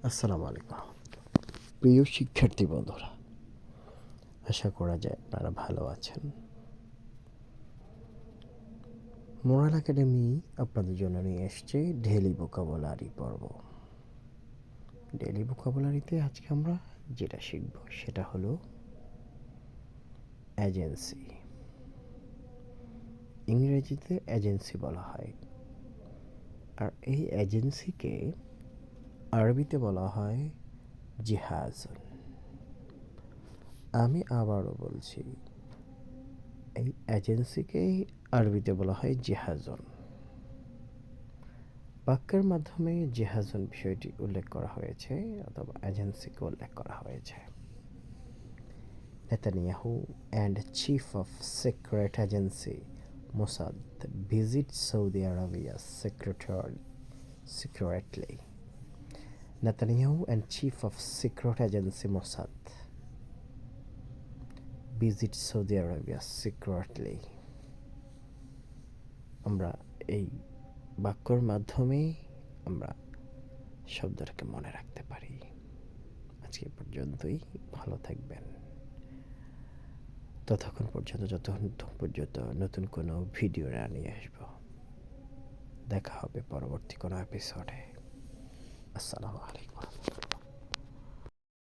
আসসালামু আলাইকুম। প্রিয় শিক্ষার্থী বন্ধুরা, আশা করা যায় আপনারা ভালো আছেন। মোরাল একাডেমি আপনাদের জন্য নিয়ে এসছে ডেইলি ভোকাবুলারি পর্ব। ডেইলি ভোকাবুলারিতে আজকে আমরা যেটা শিখব সেটা হলো এজেন্সি। ইংরেজিতে এজেন্সি বলা হয়, আর এই এজেন্সিকে আরবিতে বলা হয় জিহাজুন। আমি আবারও বলছি, এই এজেন্সিকেই আরবিতে বলা হয় জিহাজুন। বাক্যের মাধ্যমে জিহাজুন বিষয়টি উল্লেখ করা হয়েছে অথবা এজেন্সিকে উল্লেখ করা হয়েছে। Netanyahu and chief of secret agency Mossad visit Saudi Arabia secretly. Netanyahu and chief of secret agency Mossad visit Saudi Arabia secretly. আমরা এই বাক্যর মাধ্যমে আমরা শব্দটাকে মনে রাখতে পারি। আজকে পর্যন্তই, ভালো থাকবেন। ততক্ষণ পর্যন্ত নতুন কোনো ভিডিও নিয়ে আসবো। দেখা হবে পরবর্তী কোনো এপিসোডে। আসসালামু আলাইকুম।